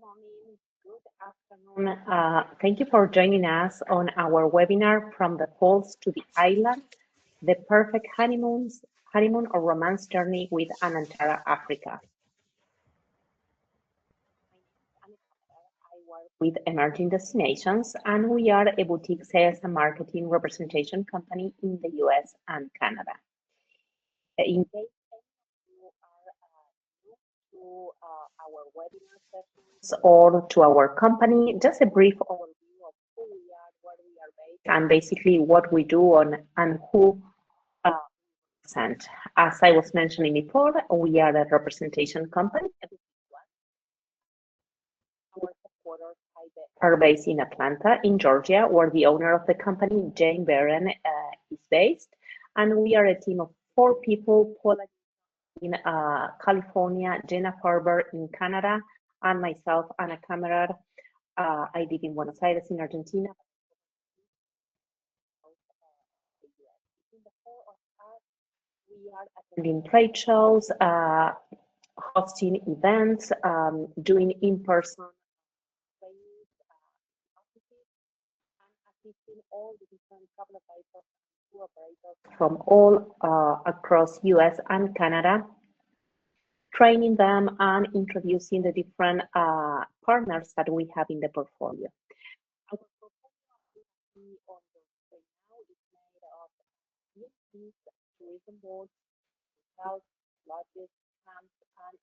Morning, good afternoon. Thank you for joining us on our webinar From the Falls to the Island, the perfect honeymoon or romance journey with Anantara Africa. I work with Emerging Destinations, and we are a boutique sales and marketing representation company in the US and Canada. In case you are new to our webinar sessions or to our company, just a brief overview of who we are, where we are based, and basically what we do and who represent. As I was mentioning before, we are a representation company. Our headquarters are based in Atlanta, in Georgia, where the owner of the company, Jane Barron, is based. And we are a team of 4 people, Paula in California, Jenna Farber in Canada, and myself, Ana Camerar. I live in Buenos Aires in Argentina. We are attending trade shows, hosting events, doing in-person trainings, offices, and assisting all the different travel advisors and tour operators from all across US and Canada, training them and introducing the different partners that we have in the portfolio. Our portfolio on the screen now is made of PhDs, tourism boards, hotels, lodges, camps, and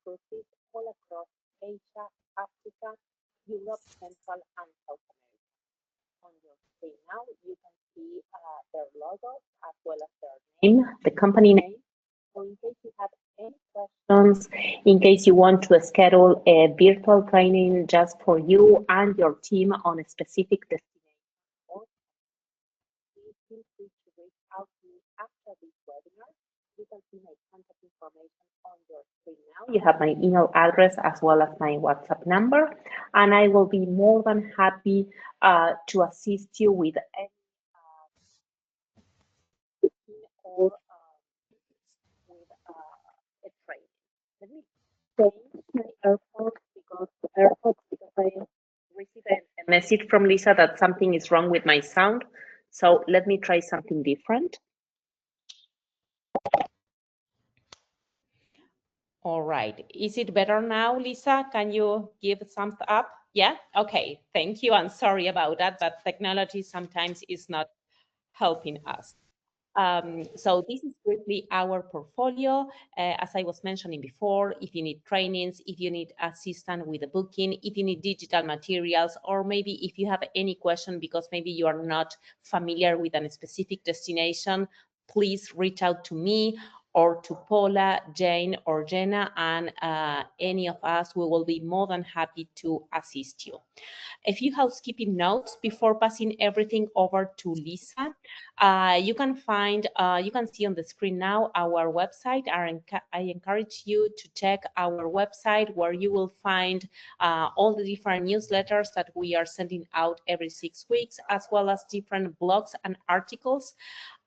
cruises all across Asia, Africa, Europe, Central, and South America. On your screen now, you can see their logos as well as their name, the company name. So in case you have any questions, in case you want to schedule a virtual training just for you and your team on a specific destination, please feel free to reach out to me after this webinar. You can see my contact information on your screen now. You have my email address as well as my WhatsApp number, and I will be more than happy to assist you with any or with a training. Let me change my AirPods because I received a message from Lisa that something is wrong with my sound. So let me try something different. All right. Is it better now, Lisa? Can you give a thumbs up? Yeah? Okay. Thank you. I'm sorry about that, but technology sometimes is not helping us. So this is briefly our portfolio. As I was mentioning before, if you need trainings, if you need assistance with the booking, if you need digital materials, or maybe if you have any question because maybe you are not familiar with a specific destination, please reach out to me or to Paula, Jane, or Jenna, and any of us, we will be more than happy to assist you. A few housekeeping notes before passing everything over to Lisa. You can see on the screen now our website. I encourage you to check our website where you will find all the different newsletters that we are sending out every 6 weeks, as well as different blogs and articles.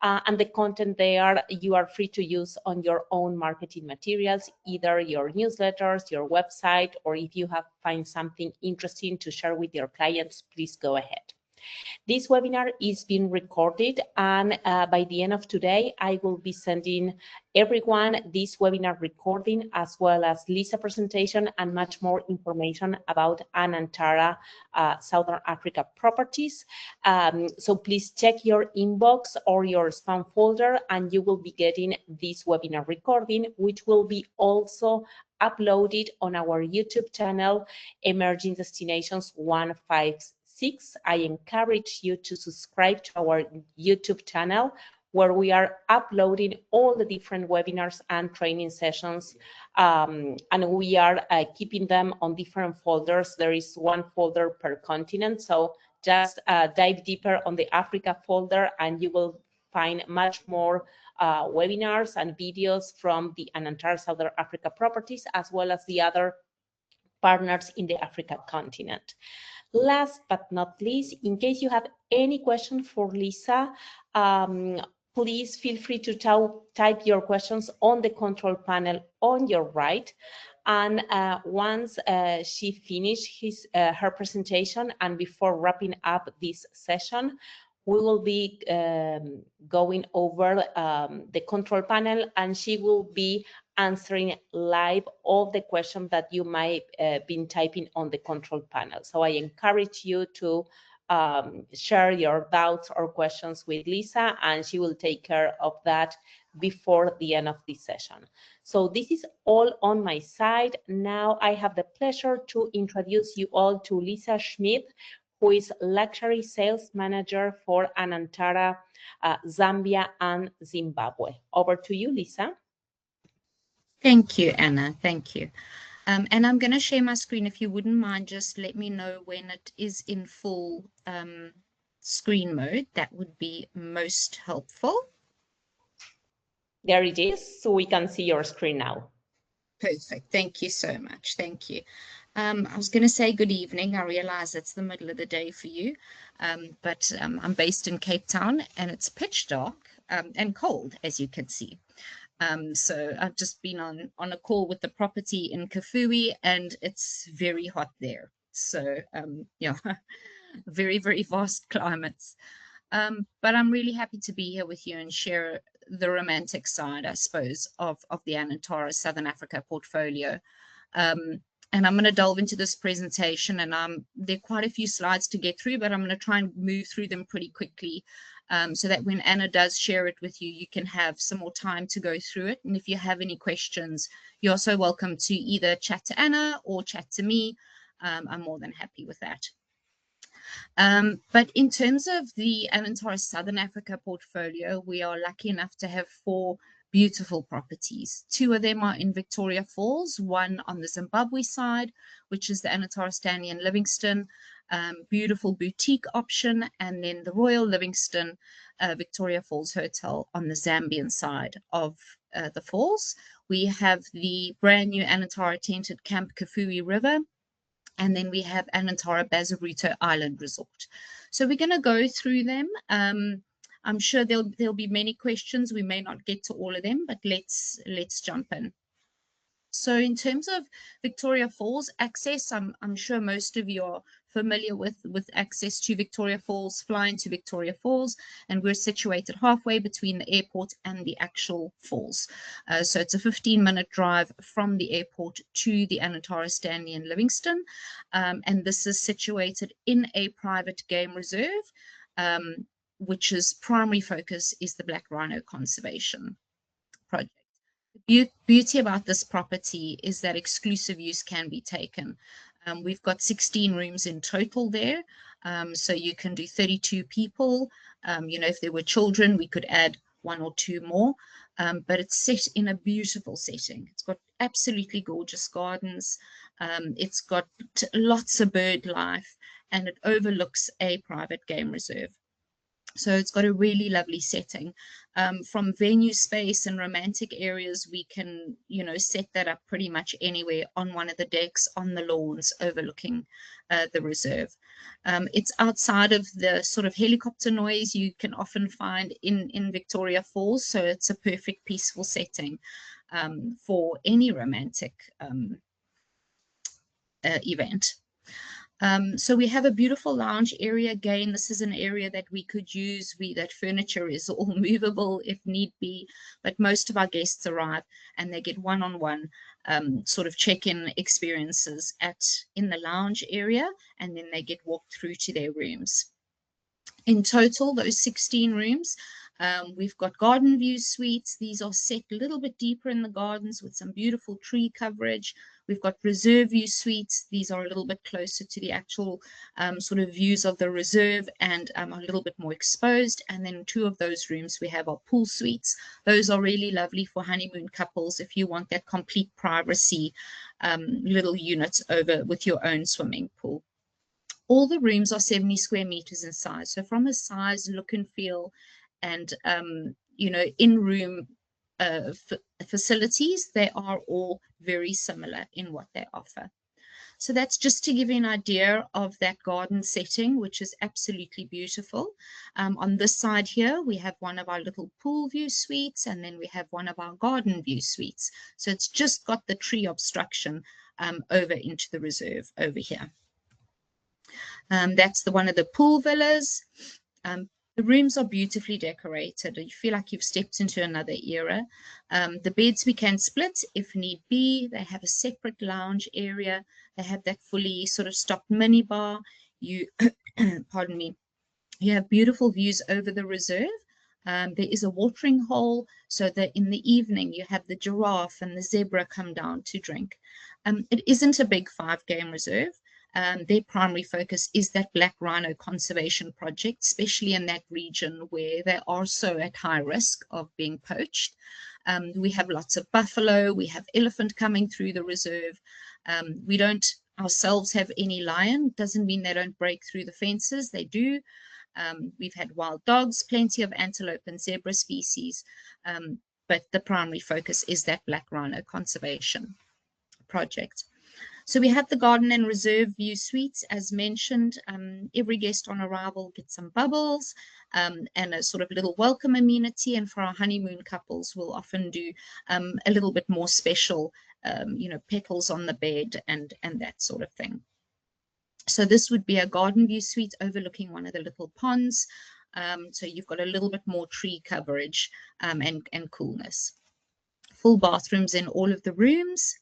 And the content there you are free to use on your own marketing materials, either your newsletters, your website, or if you find something interesting to share with your clients, please go ahead. This webinar is being recorded, and by the end of today, I will be sending everyone this webinar recording, as well as Lisa's presentation and much more information about Anantara Southern Africa properties. So please check your inbox or your spam folder, and you will be getting this webinar recording, which will be also uploaded on our YouTube channel, Emerging Destinations 156. I encourage you to subscribe to our YouTube channel, where we are uploading all the different webinars and training sessions, and we are keeping them on different folders. There is one folder per continent, so just dive deeper on the Africa folder and you will find much more webinars and videos from the Anantara Southern Africa properties, as well as the other partners in the Africa continent. Last but not least, in case you have any question for Lisa, please feel free to type your questions on the control panel on your right. And once she finished her presentation, and before wrapping up this session, we will be going over the control panel, and she will be answering live all the questions that you might been typing on the control panel. So I encourage you to share your doubts or questions with Lisa, and she will take care of that before the end of this session. So this is all on my side. Now I have the pleasure to introduce you all to Lisa Schmidt, who is Luxury Sales Manager for Anantara, Zambia and Zimbabwe. Over to you, Lisa. Thank you, Anna. Thank you. And I'm going to share my screen. If you wouldn't mind, just let me know when it is in full screen mode. That would be most helpful. There it is, so we can see your screen now. Perfect. Thank you so much. Thank you. I was going to say good evening. I realize it's the middle of the day for you, but I'm based in Cape Town, and it's pitch dark and cold, as you can see. So I've just been on a call with the property in Kafue, and it's very hot there. So yeah, very, very vast climates. But I'm really happy to be here with you and share the romantic side, I suppose, of the Anantara Southern Africa portfolio. And I'm going to delve into this presentation, and there are quite a few slides to get through, but I'm going to try and move through them pretty quickly, so that when Anna does share it with you, you can have some more time to go through it. And if you have any questions, you're so welcome to either chat to Anna or chat to me. I'm more than happy with that. But in terms of the Anantara Southern Africa portfolio, we are lucky enough to have 4 beautiful properties. 2 of them are in Victoria Falls, one on the Zimbabwe side, which is the Anantara Stanley and Livingstone, beautiful boutique option, and then the Royal Livingstone Victoria Falls Hotel on the Zambian side of the falls. We have the brand new Anantara tented Camp Kafue River, and then we have Anantara Bazaruto Island Resort. So we're going to go through them. I'm sure there'll be many questions. We may not get to all of them, but let's jump in. So in terms of Victoria Falls access, I'm sure most of you are familiar with access to Victoria Falls, flying to Victoria Falls, and we're situated halfway between the airport and the actual falls. So it's a 15-minute drive from the airport to the Anantara Stanley and Livingstone, and this is situated in a private game reserve, which is primary focus is the Black Rhino Conservation Project. The beauty about this property is that exclusive use can be taken. We've got 16 rooms in total there, so you can do 32 people. You know, if there were children, we could add 1 or 2 more, but it's set in a beautiful setting. It's got absolutely gorgeous gardens. It's got lots of bird life, and it overlooks a private game reserve. So it's got a really lovely setting. From venue space and romantic areas, we can, you know, set that up pretty much anywhere on one of the decks, on the lawns overlooking the reserve. It's outside of the sort of helicopter noise you can often find in Victoria Falls. So it's a perfect peaceful setting for any romantic event. So we have a beautiful lounge area. Again, this is an area that we could use. That furniture is all movable if need be, but most of our guests arrive and they get one-on-one sort of check-in experiences in the lounge area, and then they get walked through to their rooms. In total, those 16 rooms, we've got garden view suites. These are set a little bit deeper in the gardens with some beautiful tree coverage. We've got reserve view suites. These are a little bit closer to the actual sort of views of the reserve and a little bit more exposed. And then 2 of those rooms we have our pool suites. Those are really lovely for honeymoon couples if you want that complete privacy, little units over with your own swimming pool. All the rooms are 70 square meters in size. So from a size, look and feel, and you know, in-room facilities, they are all very similar in what they offer. So that's just to give you an idea of that garden setting, which is absolutely beautiful. On this side here, we have one of our little pool view suites, and then we have one of our garden view suites. So it's just got the tree obstruction over into the reserve over here. That's one of the pool villas. The rooms are beautifully decorated. You feel like you've stepped into another era. The beds we can split if need be. They have a separate lounge area. They have that fully sort of stocked mini bar. You, pardon me, you have beautiful views over the reserve. There is a watering hole so that in the evening you have the giraffe and the zebra come down to drink. It isn't a big 5-game reserve. Their primary focus is that black rhino conservation project, especially in that region where they are so at high risk of being poached. We have lots of buffalo, we have elephant coming through the reserve. We don't ourselves have any lion. Doesn't mean they don't break through the fences, they do. We've had wild dogs, plenty of antelope and zebra species, but the primary focus is that black rhino conservation project. So we have the garden and reserve view suites, as mentioned. Every guest on arrival gets some bubbles and a sort of little welcome amenity. And for our honeymoon couples, we'll often do a little bit more special, petals on the bed and that sort of thing. So this would be a garden view suite overlooking one of the little ponds. So you've got a little bit more tree coverage and coolness. Full bathrooms in all of the rooms.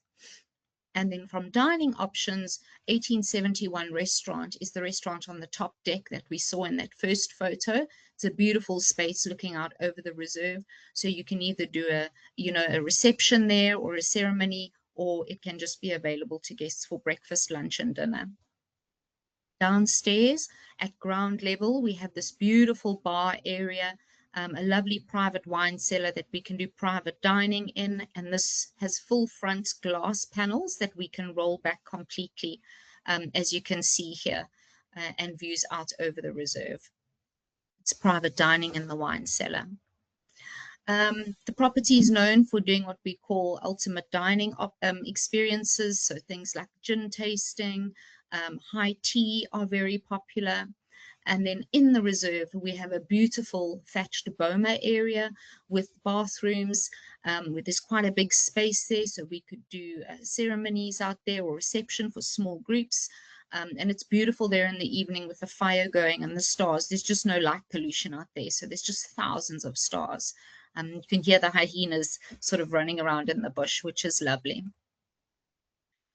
And then from dining options, 1871 restaurant is the restaurant on the top deck that we saw in that first photo. It's a beautiful space looking out over the reserve. So you can either do a reception there or a ceremony, or it can just be available to guests for breakfast, lunch, and dinner. Downstairs at ground level, we have this beautiful bar area, a lovely private wine cellar that we can do private dining in, and this has full front glass panels that we can roll back completely, as you can see here, and views out over the reserve. It's private dining in the wine cellar. The property is known for doing what we call ultimate dining experiences, so things like gin tasting, high tea are very popular. And then in the reserve, we have a beautiful thatched boma area with bathrooms. There's quite a big space there, so we could do ceremonies out there or reception for small groups. And it's beautiful there in the evening with the fire going and the stars. There's just no light pollution out there, so there's just thousands of stars. You can hear the hyenas sort of running around in the bush, which is lovely.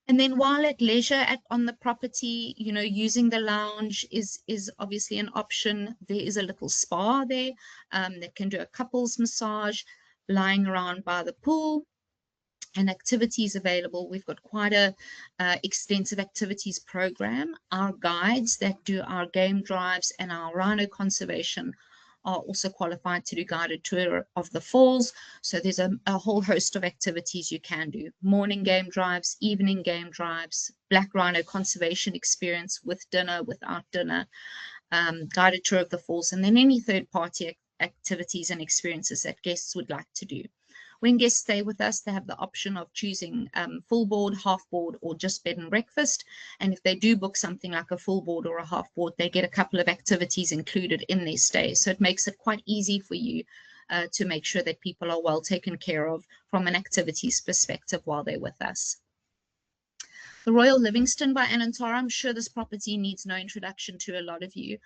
And then while at leisure on the property, using the lounge is obviously an option. There is a little spa there that can do a couples massage, lying around by the pool, and activities available. We've got quite a extensive activities program. Our guides that do our game drives and our rhino conservation are also qualified to do guided tour of the falls. So there's a whole host of activities you can do. Morning game drives, evening game drives, black rhino conservation experience with dinner, without dinner, guided tour of the falls, and then any third-party activities and experiences that guests would like to do. When guests stay with us, they have the option of choosing full board, half board, or just bed and breakfast. And if they do book something like a full board or a half board, they get a couple of activities included in their stay. So it makes it quite easy for you to make sure that people are well taken care of from an activities perspective while they're with us. The Royal Livingstone by Anantara, I'm sure this property needs no introduction to a lot of you.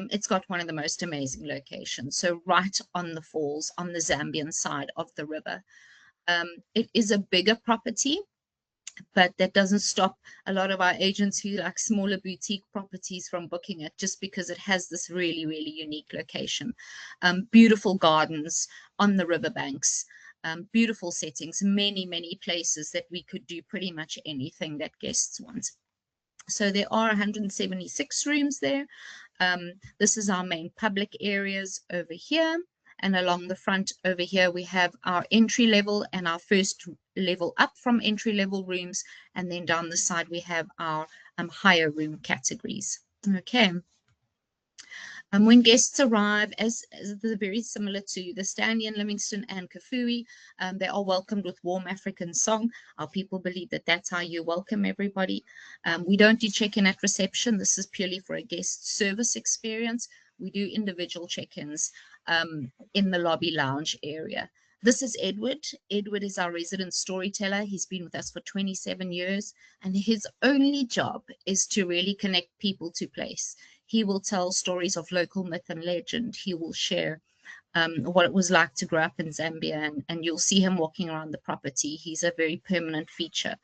It's got one of the most amazing locations. So right on the falls, on the Zambian side of the river. It is a bigger property, but that doesn't stop a lot of our agents who like smaller boutique properties from booking it, just because it has this really, really unique location. Beautiful gardens on the riverbanks. Beautiful settings, many, many places that we could do pretty much anything that guests want. So there are 176 rooms there. This is our main public areas over here. And along the front over here, we have our entry level and our first level up from entry level rooms. And then down the side, we have our higher room categories. Okay. When guests arrive, as they're very similar to the Stanley in Livingstone and Kafue, they are welcomed with warm African song. Our people believe that that's how you welcome everybody. We don't do check-in at reception. This is purely for a guest service experience. We do individual check-ins in the lobby lounge area. This is Edward. Edward is our resident storyteller. He's been with us for 27 years, and his only job is to really connect people to place. He will tell stories of local myth and legend. He will share what it was like to grow up in Zambia, and you'll see him walking around the property. He's a very permanent feature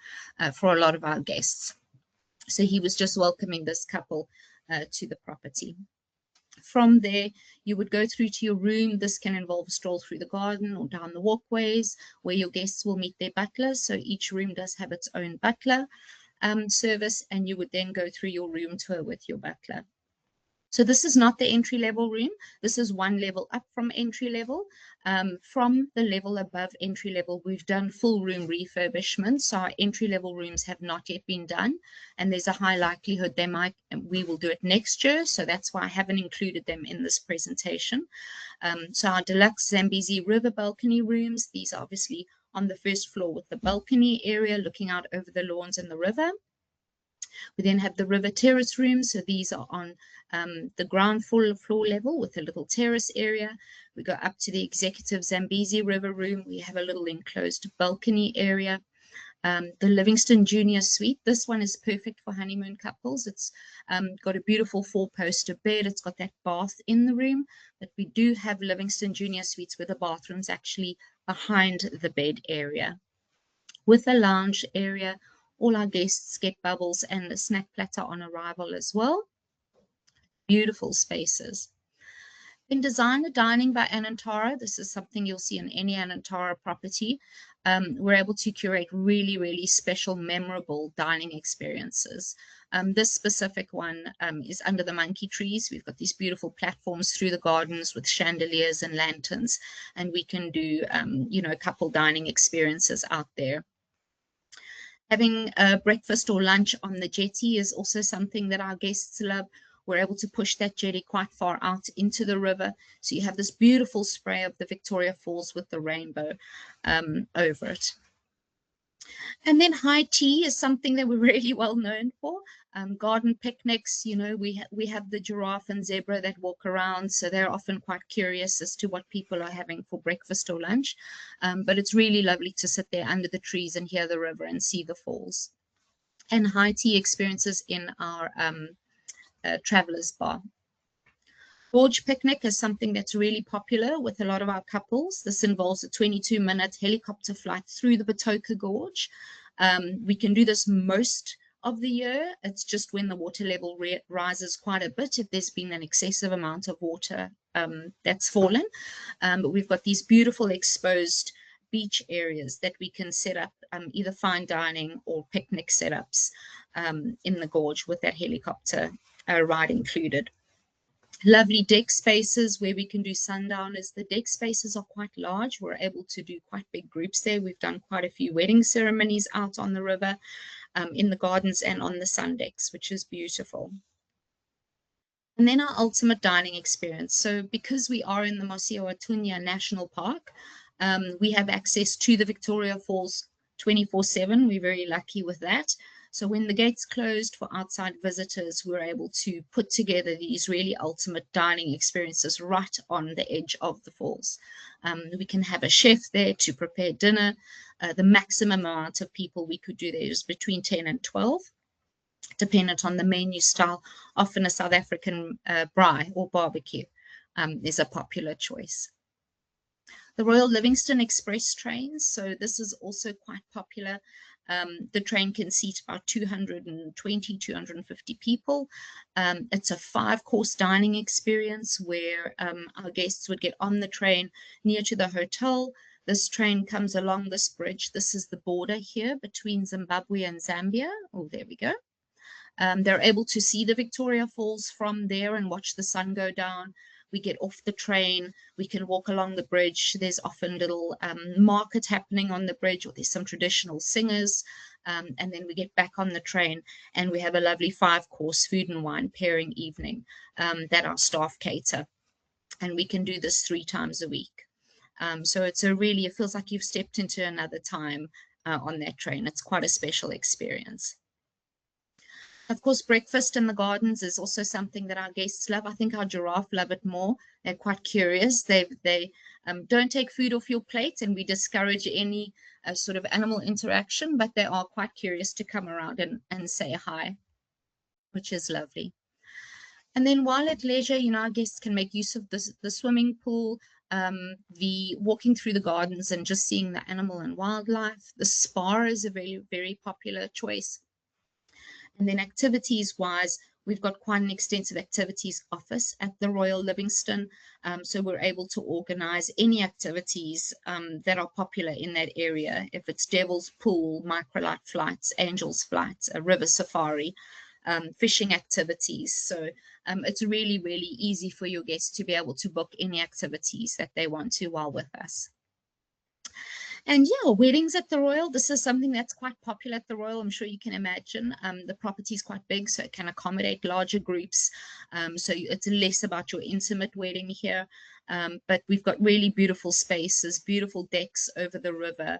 for a lot of our guests. So he was just welcoming this couple to the property. From there, you would go through to your room. This can involve a stroll through the garden or down the walkways where your guests will meet their butler. So each room does have its own butler service, and you would then go through your room tour with your butler. So this is not the entry level room. This is one level up from entry level. From the level above entry level, we've done full room refurbishment. So our entry level rooms have not yet been done, and there's a high likelihood we will do it next year. So that's why I haven't included them in this presentation. So our deluxe Zambezi River balcony rooms, these are obviously on the first floor with the balcony area looking out over the lawns and the river. We then have the river terrace rooms. So these are on the ground floor level with a little terrace area. We go up to the executive Zambezi River room. We have a little enclosed balcony area. The Livingstone Junior Suite. This one is perfect for honeymoon couples. It's got a beautiful 4-poster bed. It's got that bath in the room, but we do have Livingstone Junior Suites where the bathroom's actually behind the bed area. With a lounge area, all our guests get bubbles and a snack platter on arrival as well. Beautiful spaces. In designer dining by Anantara, this is something you'll see in any Anantara property. We're able to curate really, really special, memorable dining experiences. This specific one is under the monkey trees. We've got these beautiful platforms through the gardens with chandeliers and lanterns, and we can do, couple dining experiences out there. Having breakfast or lunch on the jetty is also something that our guests love. We're able to push that jetty quite far out into the river. So you have this beautiful spray of the Victoria Falls with the rainbow over it. And then high tea is something that we're really well known for. Garden picnics, we have the giraffe and zebra that walk around, so they're often quite curious as to what people are having for breakfast or lunch. But it's really lovely to sit there under the trees and hear the river and see the falls. And high tea experiences in our travelers bar. Gorge picnic is something that's really popular with a lot of our couples. This involves a 22-minute helicopter flight through the Batoka Gorge. We can do this most of the year. It's just when the water level rises quite a bit, if there's been an excessive amount of water that's fallen. But we've got these beautiful exposed beach areas that we can set up either fine dining or picnic setups in the gorge with that helicopter ride included. Lovely deck spaces where we can do sundowners. The deck spaces are quite large. We're able to do quite big groups there. We've done quite a few wedding ceremonies out on the river, in the gardens and on the sun decks, which is beautiful. And then our ultimate dining experience. So because we are in the Mosiawatunya National Park, we have access to the Victoria Falls 24/7. We're very lucky with that. So when the gates closed for outside visitors, we were able to put together these really ultimate dining experiences right on the edge of the falls. We can have a chef there to prepare dinner. The maximum amount of people we could do there is between 10 and 12, dependent on the menu style. Often a South African braai or barbecue is a popular choice. The Royal Livingstone Express trains. So this is also quite popular. The train can seat about 220, 250 people. It's a 5-course dining experience where our guests would get on the train near to the hotel. This train comes along this bridge. This is the border here between Zimbabwe and Zambia. Oh, there we go. They're able to see the Victoria Falls from there and watch the sun go down. We get off the train, we can walk along the bridge. There's often little market happening on the bridge, or there's some traditional singers. And then we get back on the train and we have a lovely 5-course food and wine pairing evening that our staff cater. And we can do this 3 times a week. So it's it feels like you've stepped into another time on that train. It's quite a special experience. Of course, breakfast in the gardens is also something that our guests love. I think our giraffe love it more. They're quite curious. They don't take food off your plate, and we discourage any sort of animal interaction, but they are quite curious to come around and say hi, which is lovely. And then while at leisure, our guests can make use of the swimming pool, the walking through the gardens and just seeing the animal and wildlife. The spa is a very, very popular choice. And then activities-wise, we've got quite an extensive activities office at the Royal Livingstone. So we're able to organize any activities that are popular in that area. If it's Devil's Pool, microlight flights, Angel's Flights, a river safari, fishing activities. So it's really, really easy for your guests to be able to book any activities that they want to while with us. And yeah, weddings at the Royal. This is something that's quite popular at the Royal. I'm sure you can imagine. The property is quite big, so it can accommodate larger groups. So it's less about your intimate wedding here. But we've got really beautiful spaces, beautiful decks over the river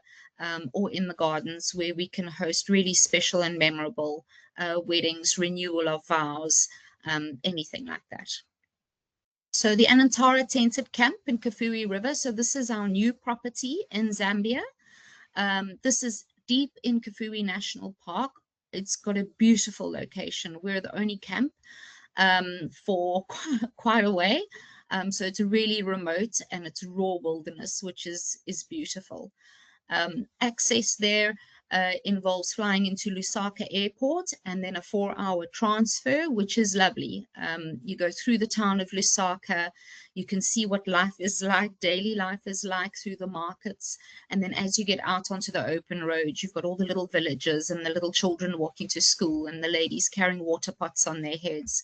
or in the gardens where we can host really special and memorable weddings, renewal of vows, anything like that. So the Anantara Tented Camp in Kafue River. So this is our new property in Zambia. This is deep in Kafue National Park. It's got a beautiful location. We're the only camp for quite a way. So it's really remote and it's raw wilderness, which is beautiful. Access there involves flying into Lusaka Airport and then a 4-hour transfer, which is lovely. You go through the town of Lusaka, you can see what life is like, daily life is like through the markets. And then as you get out onto the open road, you've got all the little villages and the little children walking to school and the ladies carrying water pots on their heads.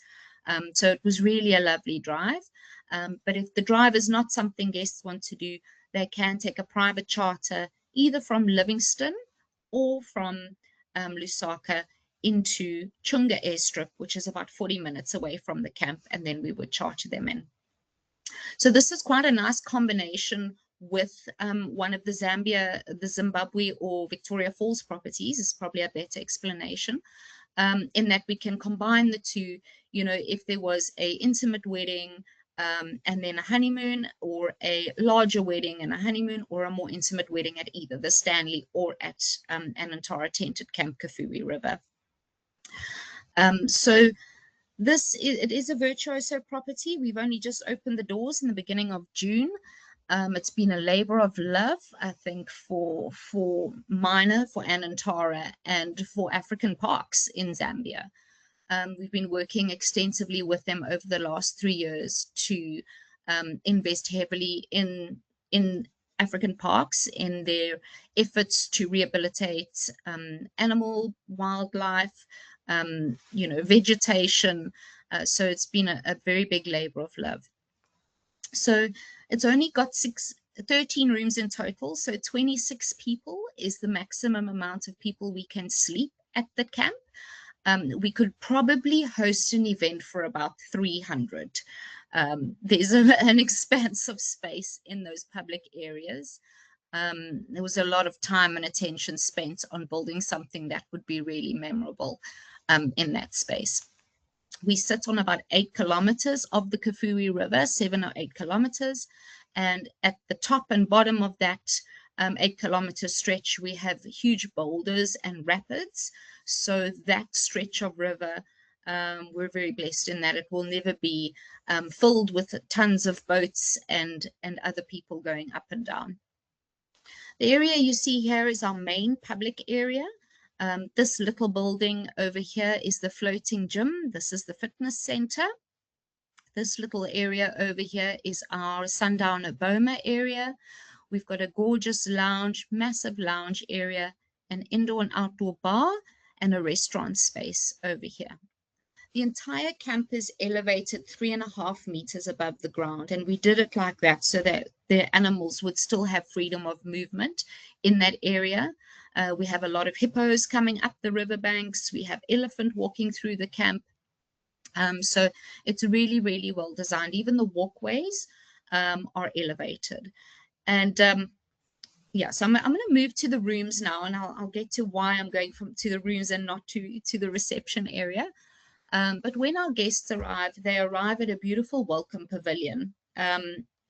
So it was really a lovely drive. But if the drive is not something guests want to do, they can take a private charter either from Livingstone or from Lusaka into Chunga airstrip, which is about 40 minutes away from the camp, and then we would charter them in. So this is quite a nice combination with one of the Zimbabwe or Victoria Falls properties, is probably a better explanation, in that we can combine the two. If there was a intimate wedding, and then a honeymoon, or a larger wedding and a honeymoon, or a more intimate wedding at either the Stanley or at Anantara Tented Camp Kafue River. So it is a virtuoso property. We've only just opened the doors in the beginning of June. It's been a labor of love, I think, for Minor, for Anantara, and for African Parks in Zambia. We've been working extensively with them over the last 3 years to invest heavily in African parks, in their efforts to rehabilitate animal, wildlife, vegetation. So it's been a very big labor of love. So it's only got 13 rooms in total. So 26 people is the maximum amount of people we can sleep at the camp. We could probably host an event for about 300. There's an expanse of space in those public areas. There was a lot of time and attention spent on building something that would be really memorable in that space. We sit on about 8 kilometers of the Kafue River, 7 or 8 kilometers. And at the top and bottom of that 8-kilometer stretch, we have huge boulders and rapids. So that stretch of river, we're very blessed in that it will never be filled with tons of boats and other people going up and down. The area you see here is our main public area. This little building over here is the floating gym. This is the fitness center. This little area over here is our Sundowner Boma area. We've got a gorgeous lounge, massive lounge area, an indoor and outdoor bar, and a restaurant space over here. The entire camp is elevated 3.5 meters above the ground, and we did it like that so that the animals would still have freedom of movement in that area. We have a lot of hippos coming up the riverbanks. We have elephant walking through the camp. So it's really, really well designed. Even the walkways are elevated. And yeah, so I'm going to move to the rooms now, and I'll get to why I'm going to the rooms and not to the reception area. But when our guests arrive, they arrive at a beautiful welcome pavilion.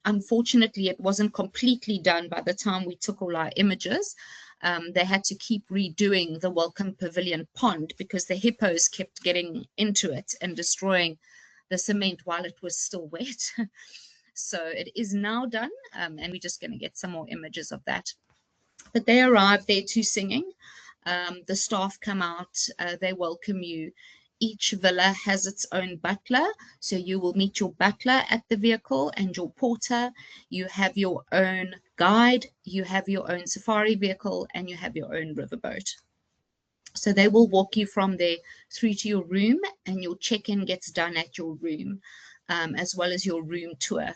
Unfortunately, it wasn't completely done by the time we took all our images. They had to keep redoing the welcome pavilion pond because the hippos kept getting into it and destroying the cement while it was still wet. So it is now done, and we're just going to get some more images of that. But they arrive there too singing. The staff come out, they welcome you. Each villa has its own butler, so you will meet your butler at the vehicle and your porter. You have your own guide, you have your own safari vehicle, and you have your own riverboat. So they will walk you from there through to your room, and your check-in gets done at your room, as well as your room tour.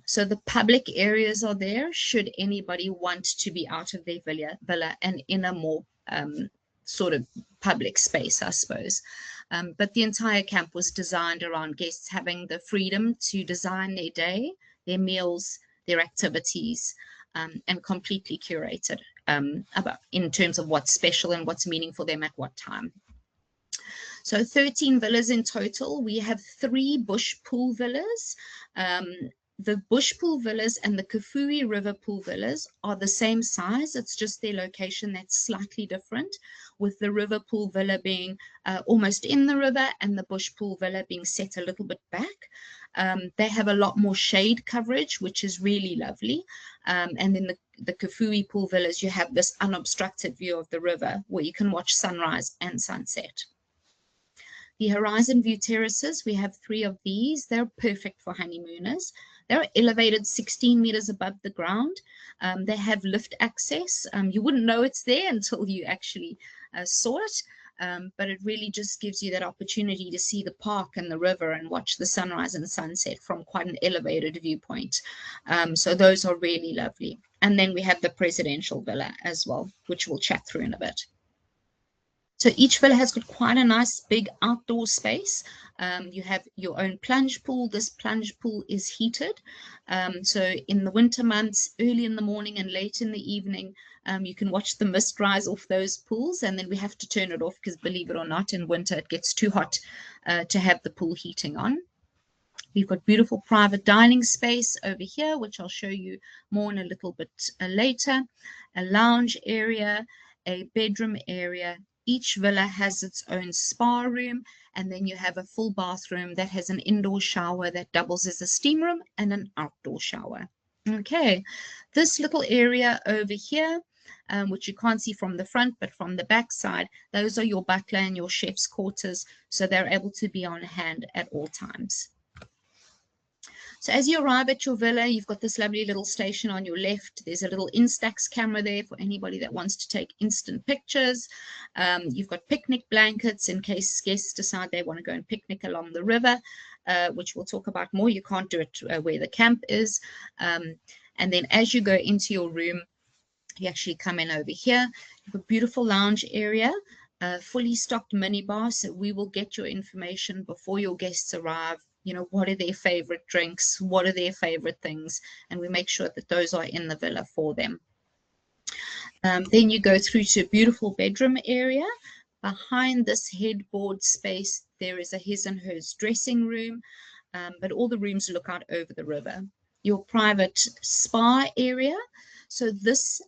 So the public areas are there should anybody want to be out of their villa and in a more sort of public space, I suppose. But the entire camp was designed around guests having the freedom to design their day, their meals, their activities, and completely curated about in terms of what's special and what's meaning for them at what time. So 13 villas in total. We have 3 bush pool villas. The bush pool villas and the Kafue river pool villas are the same size. It's just their location that's slightly different, with the river pool villa being almost in the river and the bush pool villa being set a little bit back. They have a lot more shade coverage, which is really lovely. And then the Kafue pool villas, you have this unobstructed view of the river where you can watch sunrise and sunset. The horizon view terraces, we have 3 of these. They're perfect for honeymooners. They're elevated 16 meters above the ground. They have lift access. You wouldn't know it's there until you actually saw it, but it really just gives you that opportunity to see the park and the river and watch the sunrise and sunset from quite an elevated viewpoint. So those are really lovely. And then we have the presidential villa as well, which we'll chat through in a bit. So each villa has got quite a nice big outdoor space. You have your own plunge pool. This plunge pool is heated. So in the winter months, early in the morning and late in the evening, you can watch the mist rise off those pools. And then we have to turn it off because, believe it or not, in winter it gets too hot to have the pool heating on. We've got beautiful private dining space over here, which I'll show you more in a little bit later. A lounge area, a bedroom area. Each villa has its own spa room, and then you have a full bathroom that has an indoor shower that doubles as a steam room and an outdoor shower. Okay, this little area over here, which you can't see from the front, but from the back side, those are your butler and your chef's quarters, so they're able to be on hand at all times. So as you arrive at your villa, you've got this lovely little station on your left. There's a little Instax camera there for anybody that wants to take instant pictures. You've got picnic blankets in case guests decide they want to go and picnic along the river, which we'll talk about more. You can't do it where the camp is. And then as you go into your room, you actually come in over here. You have a beautiful lounge area, fully stocked minibar. So we will get your information before your guests arrive. You know, what are their favorite drinks? What are their favorite things? And we make sure that those are in the villa for them. Then you go through to a beautiful bedroom area. Behind this headboard space, there is a his and hers dressing room, but all the rooms look out over the river. Your private spa area. So this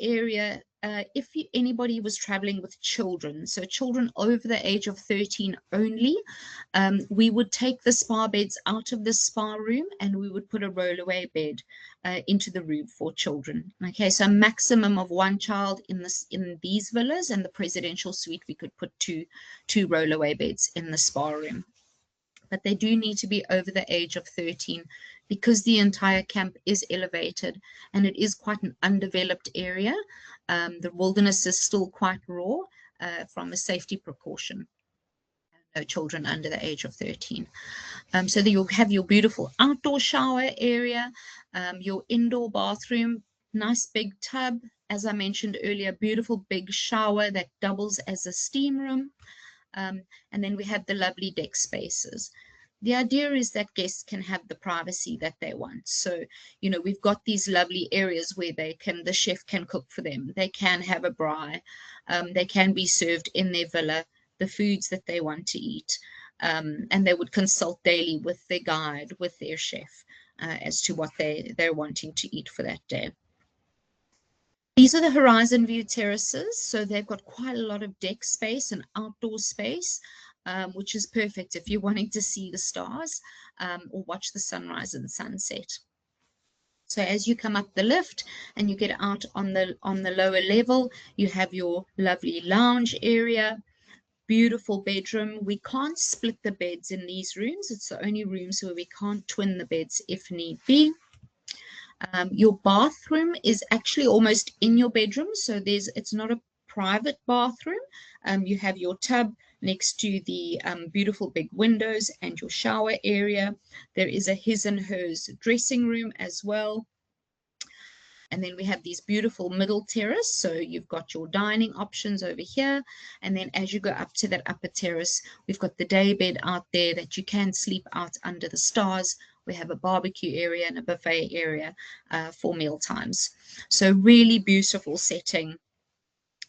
area, if anybody was traveling with children, so children over the age of 13 only, we would take the spa beds out of the spa room and we would put a rollaway bed into the room for children. Okay, so a maximum of 1 child in these villas, and the presidential suite we could put two rollaway beds in the spa room. But they do need to be over the age of 13 because the entire camp is elevated and it is quite an undeveloped area. The wilderness is still quite raw from a safety precaution. no children under the age of 13. So that you'll have your beautiful outdoor shower area, your indoor bathroom, nice big tub. As I mentioned earlier, beautiful big shower that doubles as a steam room. And then we have the lovely deck spaces. The idea is that guests can have the privacy that they want. So, you know, we've got these lovely areas where the chef can cook for them. They can have a braai. They can be served in their villa the foods that they want to eat. And they would consult daily with their guide, with their chef, as to what they're wanting to eat for that day. These are the horizon view terraces. So they've got quite a lot of deck space and outdoor space, which is perfect if you're wanting to see the stars or watch the sunrise and sunset. So as you come up the lift and you get out on the lower level, you have your lovely lounge area, beautiful bedroom. We can't split the beds in these rooms. It's the only rooms where we can't twin the beds if need be. Your bathroom is actually almost in your bedroom, so it's not a private bathroom. You have your tub next to the beautiful big windows and your shower area. There is a his and hers dressing room as well. And then we have these beautiful middle terrace. So you've got your dining options over here. And then as you go up to that upper terrace, we've got the day bed out there that you can sleep out under the stars. We have a barbecue area and a buffet area for meal times. So really beautiful setting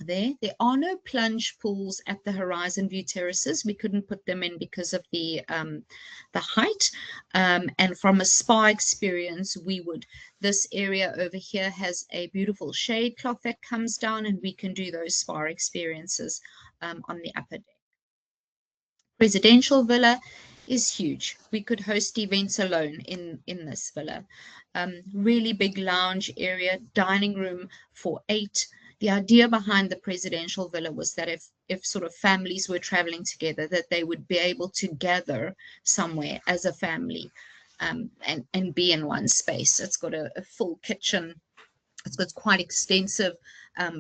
there. There are no plunge pools at the horizon view terraces. We couldn't put them in because of the height. And from a spa experience, this area over here has a beautiful shade cloth that comes down, and we can do those spa experiences on the upper deck. Residential villa is huge. We could host events alone in this villa. Really big lounge area, dining room for 8. The idea behind the presidential villa was that if sort of families were traveling together, that they would be able to gather somewhere as a family and be in one space. It's got a full kitchen. It's got quite extensive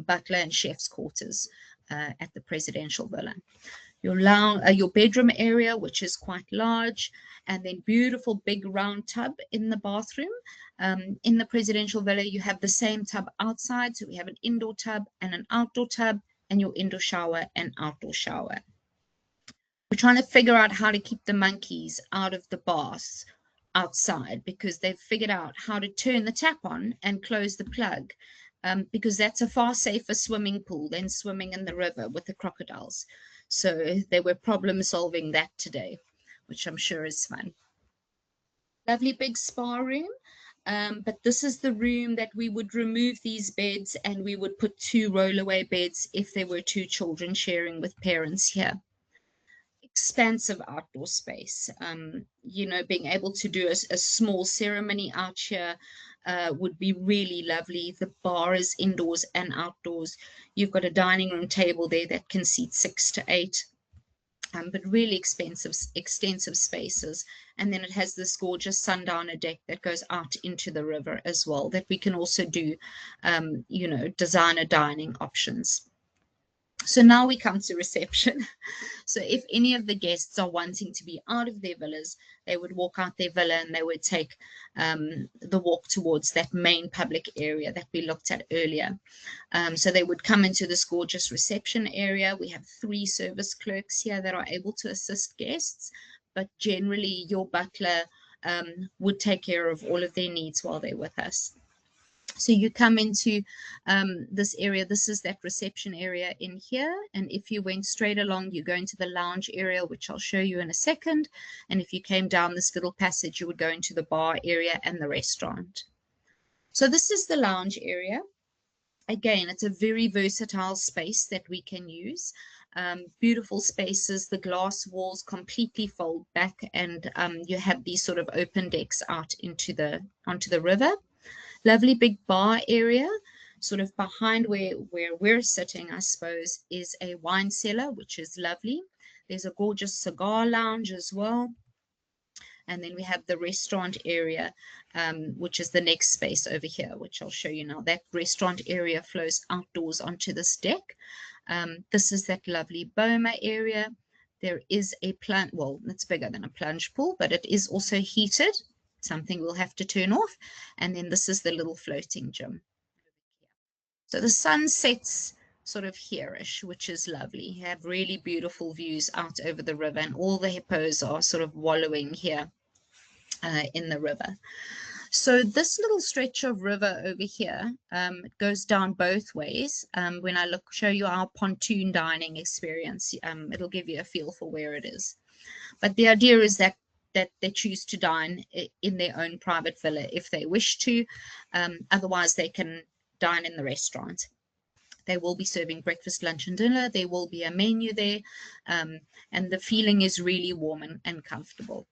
butler and chef's quarters at the presidential villa. Your bedroom area, which is quite large, and then beautiful big round tub in the bathroom. In the presidential villa, you have the same tub outside. So we have an indoor tub and an outdoor tub, and your indoor shower and outdoor shower. We're trying to figure out how to keep the monkeys out of the baths outside, because they've figured out how to turn the tap on and close the plug, because that's a far safer swimming pool than swimming in the river with the crocodiles. So they were problem solving that today, which I'm sure is fun. Lovely big spa room. But this is the room that we would remove these beds, and we would put 2 rollaway beds if there were 2 children sharing with parents here. Expansive outdoor space. You know, being able to do a small ceremony out here would be really lovely. The bar is indoors and outdoors. You've got a dining room table there that can seat 6 to 8. But really extensive spaces. And then it has this gorgeous sundowner deck that goes out into the river as well, that we can also do, you know, designer dining options. So now we come to reception. So if any of the guests are wanting to be out of their villas, they would walk out their villa and they would take the walk towards that main public area that we looked at earlier. So they would come into this gorgeous reception area. We have 3 service clerks here that are able to assist guests, but generally your butler would take care of all of their needs while they're with us. So you come into this area. This is that reception area in here. And if you went straight along, you go into the lounge area, which I'll show you in a second. And if you came down this little passage, you would go into the bar area and the restaurant. So this is the lounge area. Again, it's a very versatile space that we can use. Beautiful spaces. The glass walls completely fold back, and you have these sort of open decks out onto the river. Lovely big bar area, sort of behind where we're sitting, I suppose, is a wine cellar, which is lovely. There's a gorgeous cigar lounge as well. And then we have the restaurant area, which is the next space over here, which I'll show you now. That restaurant area flows outdoors onto this deck. This is that lovely boma area. There is a plunge, well, it's bigger than a plunge pool, but it is also heated, something we'll have to turn off. And then this is the little floating gym. So the sun sets sort of here-ish, which is lovely. You have really beautiful views out over the river, and all the hippos are sort of wallowing here in the river. So this little stretch of river over here, it goes down both ways. When I show you our pontoon dining experience, it'll give you a feel for where it is. But the idea is that they choose to dine in their own private villa if they wish to. Otherwise, they can dine in the restaurant. They will be serving breakfast, lunch, and dinner. There will be a menu there, and the feeling is really warm and comfortable.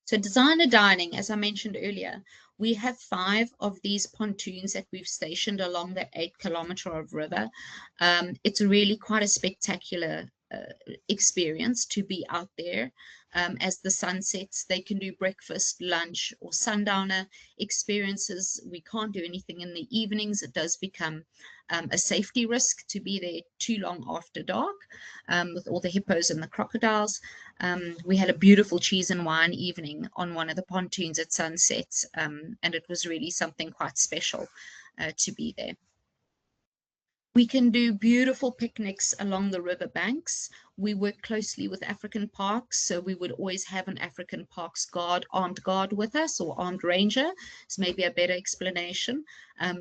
So designer dining, as I mentioned earlier, we have 5 of these pontoons that we've stationed along the 8-kilometer of river. It's really quite a spectacular experience to be out there as the sun sets. They can do breakfast, lunch, or sundowner experiences. We can't do anything in the evenings. It does become a safety risk to be there too long after dark with all the hippos and the crocodiles. We had a beautiful cheese and wine evening on one of the pontoons at sunset, and it was really something quite special to be there. We can do beautiful picnics along the river banks. We work closely with African parks, so we would always have an African parks armed guard with us, or armed ranger. It's maybe a better explanation,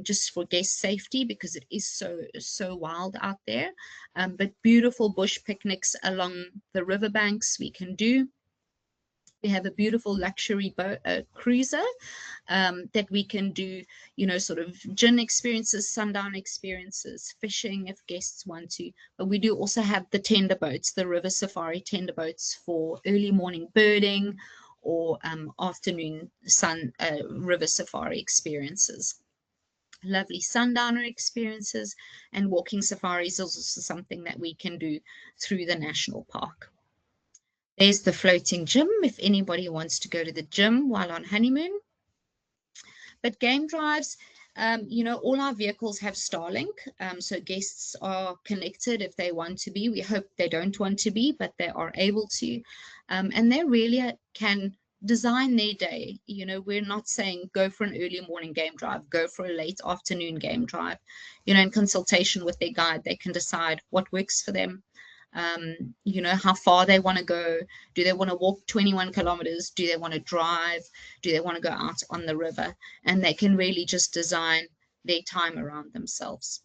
just for guest safety, because it is so wild out there. But beautiful bush picnics along the river banks we can do. We have a beautiful luxury boat, cruiser that we can do, sort of gin experiences, sundown experiences, fishing if guests want to. But we do also have the tender boats, the river safari tender boats for early morning birding or afternoon river safari experiences. Lovely sundowner experiences, and walking safaris is also something that we can do through the national park. There's the floating gym if anybody wants to go to the gym while on honeymoon. But game drives, all our vehicles have Starlink, so guests are connected if they want to be. We hope they don't want to be, but they are able to. And they really can design their day. We're not saying go for an early morning game drive, go for a late afternoon game drive. In consultation with their guide, they can decide what works for them. How far they want to go. Do they want to walk 21 kilometers? Do they want to drive? Do they want to go out on the river? And they can really just design their time around themselves.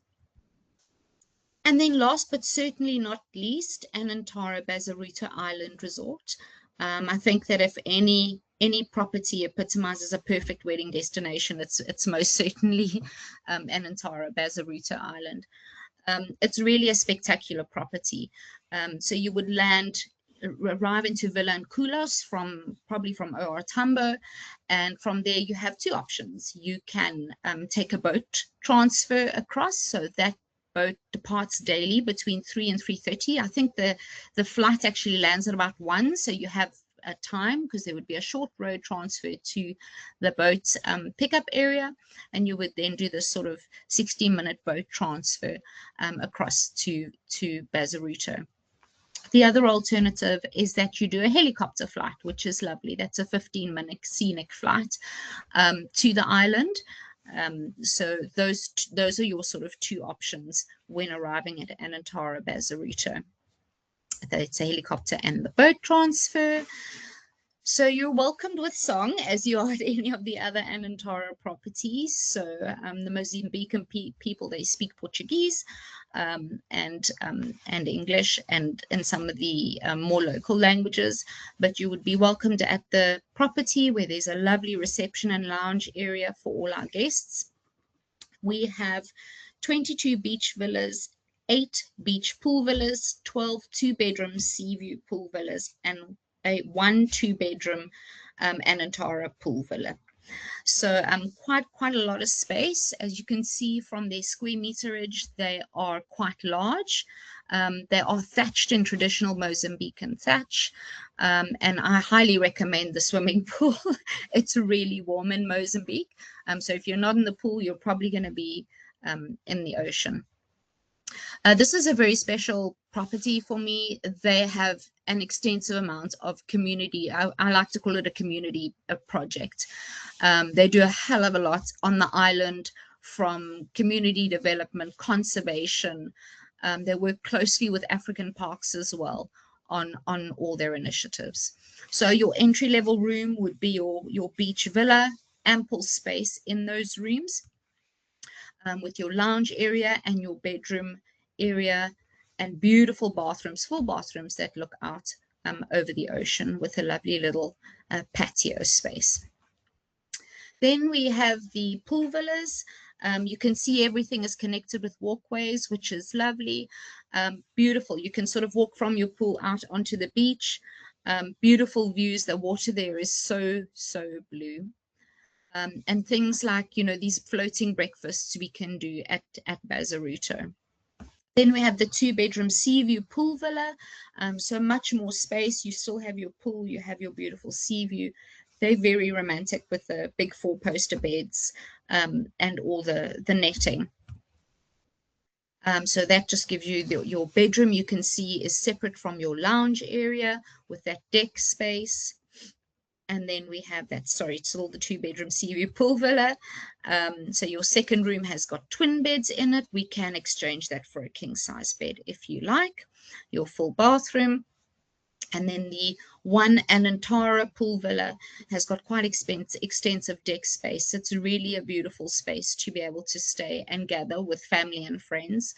And then last but certainly not least, Anantara Bazaruto Island Resort. I think that if any property epitomizes a perfect wedding destination, it's most certainly Anantara Bazaruto Island. It's really a spectacular property. So you would arrive into Villa Nkulos probably from OR Tambo, and from there you have 2 options. You can take a boat transfer across, so that boat departs daily between 3 and 3:30. I think the flight actually lands at about 1, so you have a time, because there would be a short road transfer to the boat pickup area, and you would then do this sort of 60-minute boat transfer across to Bazaruto. The other alternative is that you do a helicopter flight, which is lovely. That's a 15-minute scenic flight to the island. So those are your sort of 2 options when arriving at Anantara Bazaruto. It's a helicopter and the boat transfer. So you're welcomed with song, as you are at any of the other Anantara properties. So the Mozambican people, they speak Portuguese and English and some of the more local languages. But you would be welcomed at the property, where there's a lovely reception and lounge area for all our guests. We have 22 beach villas, 8 beach pool villas, 12 2-bedroom sea view pool villas, and a 1 2-bedroom Anantara pool villa. So quite a lot of space. As you can see from their square meterage, they are quite large. They are thatched in traditional Mozambican thatch, and I highly recommend the swimming pool. It's really warm in Mozambique, so if you're not in the pool, you're probably going to be in the ocean. This is a very special property for me. They have an extensive amount of community. I like to call it a community project. They do a hell of a lot on the island, from community development, conservation. They work closely with African parks as well on all their initiatives. So your entry-level room would be your beach villa, ample space in those rooms, with your lounge area and your bedroom area, and beautiful bathrooms, full bathrooms that look out over the ocean, with a lovely little patio space. Then we have the pool villas. You can see everything is connected with walkways, which is lovely. Beautiful. You can sort of walk from your pool out onto the beach. Beautiful views. The water there is so blue. And things like, these floating breakfasts we can do at Bazaruto. Then we have the 2-bedroom sea view pool villa. So much more space. You still have your pool, you have your beautiful sea view. They're very romantic with the big 4-poster beds and all the netting. So that just gives you your bedroom, you can see, is separate from your lounge area with that deck space. And then we have that, it's all the 2-bedroom sea view pool villa. So your second room has got twin beds in it. We can exchange that for a king size bed if you like. Your full bathroom. And then the one Anantara pool villa has got quite extensive deck space. It's really a beautiful space to be able to stay and gather with family and friends.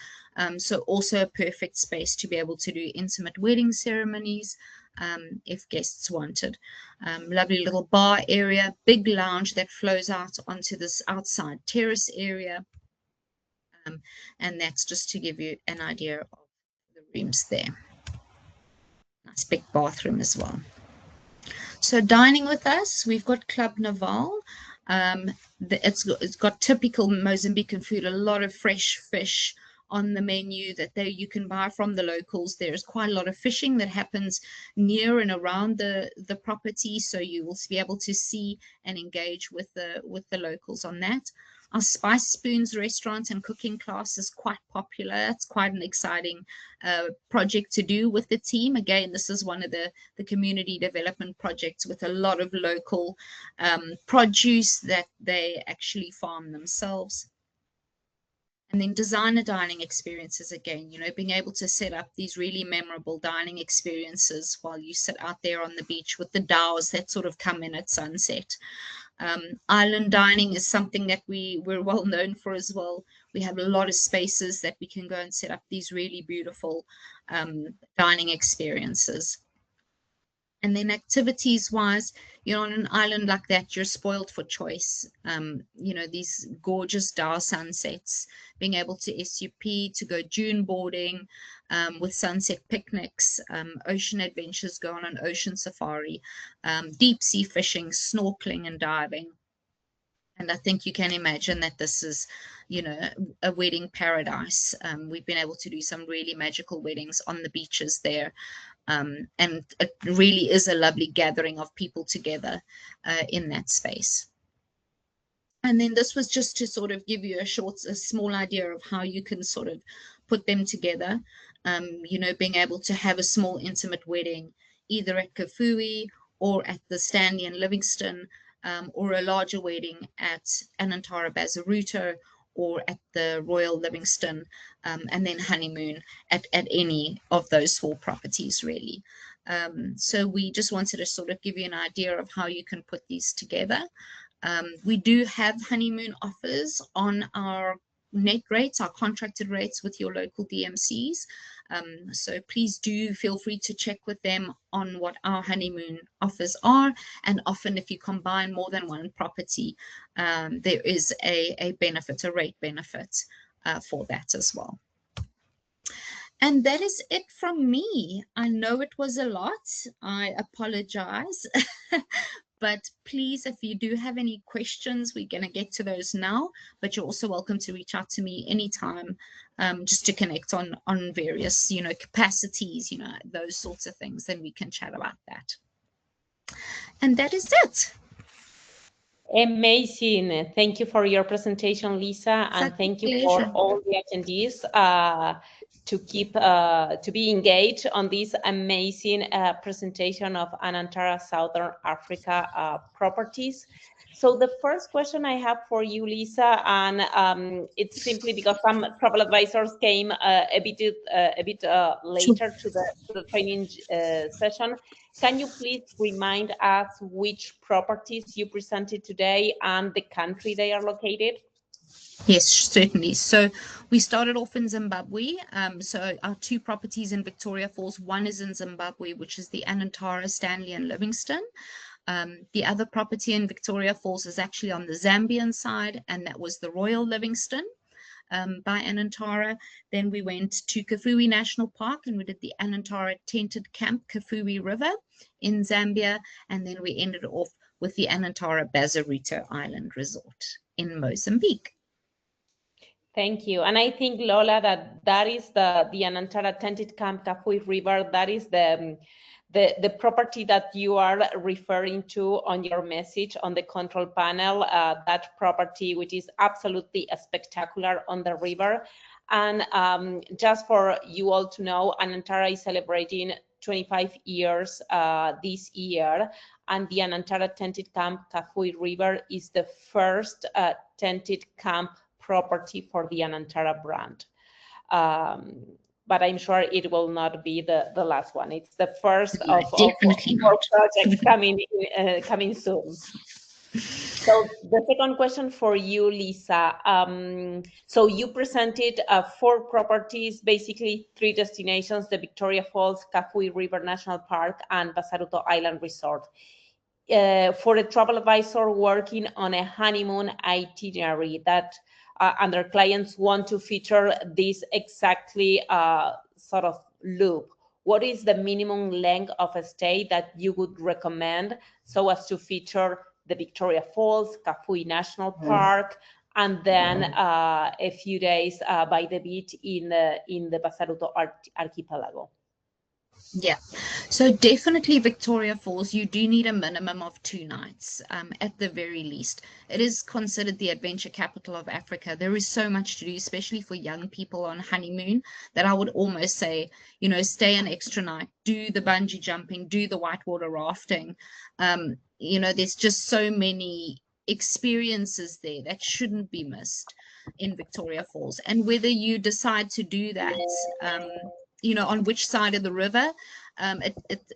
So also a perfect space to be able to do intimate wedding ceremonies, if guests wanted. Lovely little bar area, big lounge that flows out onto this outside terrace area. And that's just to give you an idea of the rooms there. Nice big bathroom as well. So dining with us, we've got Club Naval. It's got typical Mozambican food, a lot of fresh fish on the menu that you can buy from the locals. There's quite a lot of fishing that happens near and around the property, so you will be able to see and engage with the locals on that. Our Spice Spoons restaurant and cooking class is quite popular. It's quite an exciting project to do with the team. Again, this is one of the community development projects with a lot of local produce that they actually farm themselves. And then designer dining experiences, again, being able to set up these really memorable dining experiences while you sit out there on the beach with the dhows that sort of come in at sunset. Island dining is something that we're well known for as well. We have a lot of spaces that we can go and set up these really beautiful dining experiences. And then activities wise, on an island like that, you're spoiled for choice. These gorgeous dhow sunsets, being able to SUP, to go dune boarding with sunset picnics, ocean adventures, go on an ocean safari, deep sea fishing, snorkeling and diving. And I think you can imagine that this is, a wedding paradise. We've been able to do some really magical weddings on the beaches there. And it really is a lovely gathering of people together in that space. And then this was just to sort of give you a small idea of how you can sort of put them together. Being able to have a small intimate wedding, either at Kafue or at the Stanley in Livingstone, or a larger wedding at Anantara Bazaruto or at the Royal Livingstone, and then Honeymoon at any of those 4 properties, really. So we just wanted to sort of give you an idea of how you can put these together. We do have honeymoon offers on our net rates, our contracted rates with your local DMCs. So please do feel free to check with them on what our honeymoon offers are. And often if you combine more than one property, there is a benefit, a rate benefit for that as well. And that is it from me. I know it was a lot. I apologize. But please, if you do have any questions, we're going to get to those now. But you're also welcome to reach out to me anytime, just to connect on various, capacities, those sorts of things. Then we can chat about that. And that is it. Amazing. Thank you for your presentation, Lisa. And thank you for all the attendees to be engaged on this amazing presentation of Anantara Southern Africa properties. So the first question I have for you, Lisa, and it's simply because some travel advisors came a bit later to the training session. Can you please remind us which properties you presented today and the country they are located? Yes, certainly. So we started off in Zimbabwe. So our two properties in Victoria Falls, one is in Zimbabwe, which is the Anantara, Stanley and Livingstone. The other property in Victoria Falls is actually on the Zambian side, and that was the Royal Livingstone by Anantara. Then we went to Kafue National Park and we did the Anantara Tented Camp, Kafue River in Zambia. And then we ended off with the Anantara Bazaruto Island Resort in Mozambique. Thank you. And I think, Lola, that is the Anantara Tented Camp, Kafue River. That is the property that you are referring to on your message on the control panel, that property, which is absolutely spectacular on the river. And just for you all to know, Anantara is celebrating 25 years this year, and the Anantara Tented Camp, Kafue River, is the first tented camp property for the Anantara brand. But I'm sure it will not be the last one. It's the first of more projects coming soon. So the second question for you, Lisa. So you presented 4 properties, basically 3 destinations: the Victoria Falls, Kafue River National Park, and Bazaruto Island Resort. For a travel advisor working on a honeymoon itinerary that and their clients want to feature this exactly sort of loop, what is the minimum length of a stay that you would recommend so as to feature the Victoria Falls, Kafue National Park, and then a few days by the beach in the Bazaruto archipelago? Yeah, so definitely Victoria Falls, you do need a minimum of 2 nights at the very least. It is considered the adventure capital of Africa. There is so much to do, especially for young people on honeymoon, that I would almost say, you know, stay an extra night, do the bungee jumping, do the whitewater rafting. You know, there's just so many experiences there that shouldn't be missed in Victoria Falls. And whether you decide to do that, you know, on which side of the river,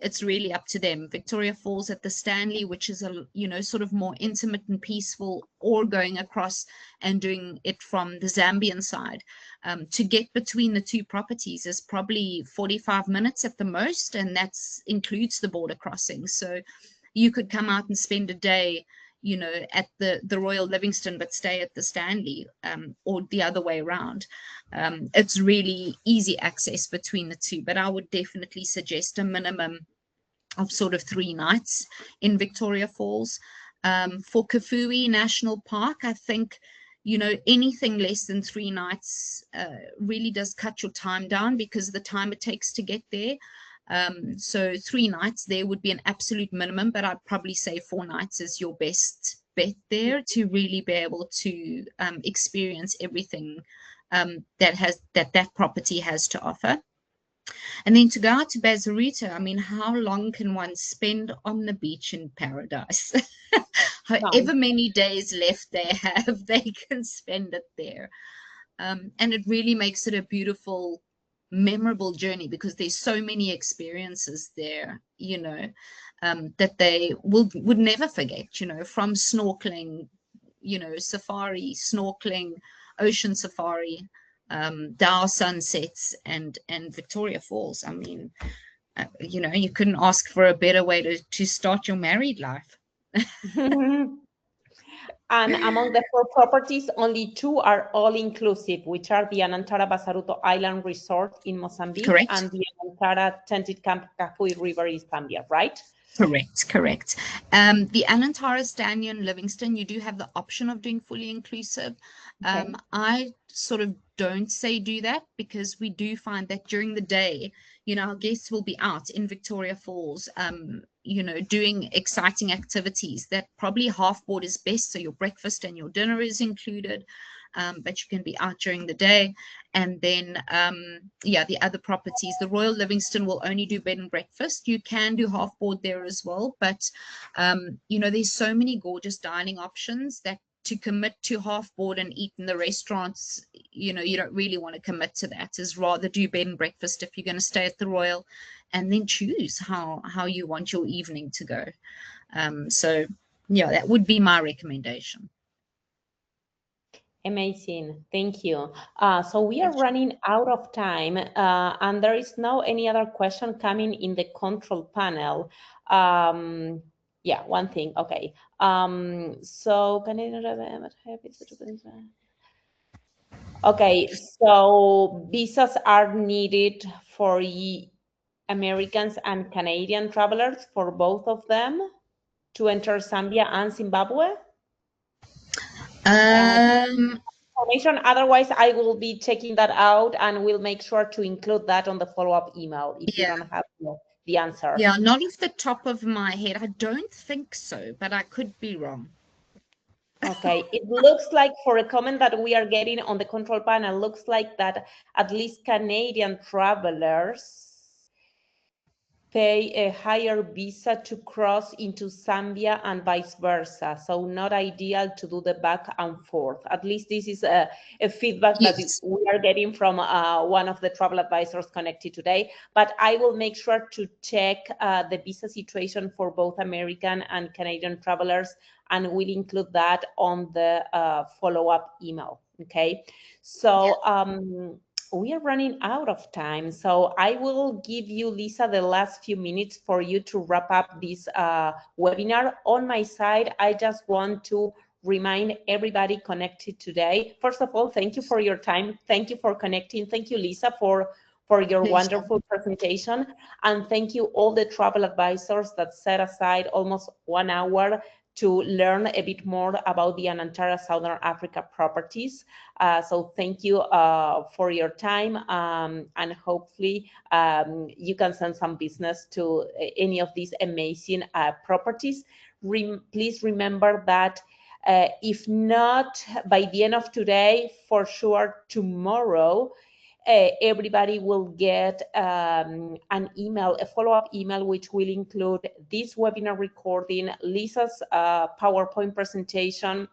it's really up to them. Victoria Falls at the Stanley, which is a, you know, sort of more intimate and peaceful, or going across and doing it from the Zambian side. To get between the two properties is probably 45 minutes at the most, and that includes the border crossing. So you could come out and spend a day, you know, at the Royal Livingstone, but stay at the Stanley, or the other way around. It's really easy access between the two, but I would definitely suggest a minimum of sort of 3 nights in Victoria Falls. For Kafue National Park, I think, you know, anything less than 3 nights really does cut your time down because of the time it takes to get there. So 3 nights there would be an absolute minimum, but I'd probably say 4 nights is your best bet there to really be able to experience everything that property has to offer. And then to go out to Bazaruto, I mean, how long can one spend on the beach in paradise? However many days left they have, they can spend it there. And it really makes it a beautiful, memorable journey because there's so many experiences there, you know, that they would never forget, you know, from snorkeling, you know, safari, snorkeling, ocean safari, Dao sunsets, and Victoria Falls. I mean, you know, you couldn't ask for a better way to start your married life. And among the 4 properties, only 2 are all-inclusive, which are the Anantara Bazaruto Island Resort in Mozambique. Correct. And the Anantara Tented Camp, Kafue River in Zambia, right? Correct. The Anantara, Stanley and Livingstone, you do have the option of doing fully inclusive. Okay. I sort of don't say do that because we do find that during the day, you know, our guests will be out in Victoria Falls, you know, doing exciting activities that probably half board is best. So your breakfast and your dinner is included. but you can be out during the day. And then, yeah, the other properties, the Royal Livingstone will only do bed and breakfast. You can do half board there as well, but you know, there's so many gorgeous dining options that to commit to half board and eat in the restaurants, you know, you don't really want to commit to that. Is rather do bed and breakfast if you're going to stay at the Royal, and then choose how you want your evening to go. So yeah, that would be my recommendation. Amazing, thank you. So we are running out of time, and there is no any other question coming in the control panel. Yeah, one thing. Okay. So can okay, so visas are needed for Americans and Canadian travelers, for both of them, to enter Zambia and Zimbabwe? Information. Otherwise, I will be checking that out and we'll make sure to include that on the follow-up email if you don't have the answer. Yeah, not off the top of my head. I don't think so, but I could be wrong. Okay, it looks like for a comment that we are getting on the control panel, looks like that at least Canadian travelers pay a higher visa to cross into Zambia and vice versa. So not ideal to do the back and forth. At least this is a feedback that we are getting from one of the travel advisors connected today. But I will make sure to check the visa situation for both American and Canadian travelers, and we'll include that on the follow-up email. Okay, so we are running out of time, so I will give you, Lisa, the last few minutes for you to wrap up this webinar. On my side, I just want to remind everybody connected today. First of all, thank you for your time. Thank you for connecting. Thank you, Lisa, for your wonderful presentation. And thank you all the travel advisors that set aside almost 1 hour to learn a bit more about the Anantara Southern Africa properties. So thank you for your time, and hopefully you can send some business to any of these amazing properties. Please remember that if not by the end of today, for sure tomorrow, everybody will get an email, a follow-up email, which will include this webinar recording, Lisa's PowerPoint presentation,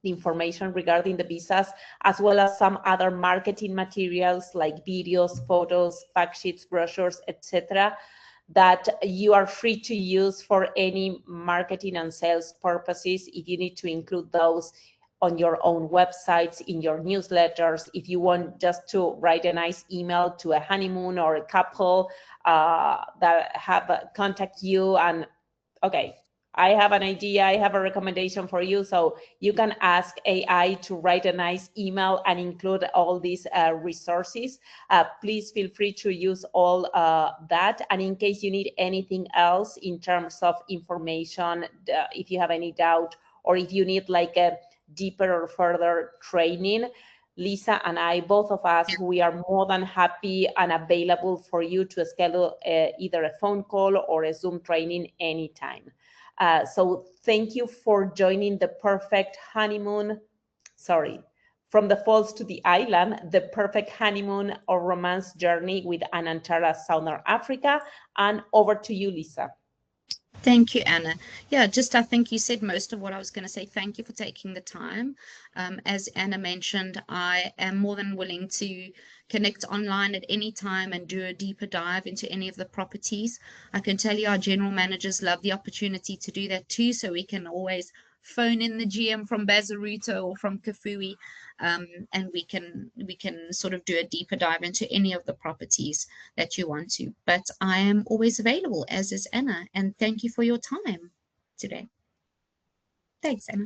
the information regarding the visas, as well as some other marketing materials like videos, photos, fact sheets, brochures, etc., that you are free to use for any marketing and sales purposes. If you need to include those on your own websites, in your newsletters, if you want just to write a nice email to a honeymoon or a couple that have contact you and, okay, I have an idea, I have a recommendation for you. So you can ask AI to write a nice email and include all these resources. Please feel free to use all that. And in case you need anything else in terms of information, if you have any doubt, or if you need like a deeper or further training, Lisa and I, both of us, we are more than happy and available for you to schedule either a phone call or a Zoom training anytime. So thank you for joining the perfect honeymoon, from the falls to the island, the perfect honeymoon or romance journey with Anantara Southern Africa. And over to you, Lisa. Thank you, Anna. Yeah, I think you said most of what I was going to say. Thank you for taking the time. As Anna mentioned, I am more than willing to connect online at any time and do a deeper dive into any of the properties. I can tell you our general managers love the opportunity to do that too, so we can always phone in the GM from Bazaruto or from Kafue, and we can sort of do a deeper dive into any of the properties that you want to. But I am always available, as is Anna, and thank you for your time today. Thanks, Anna.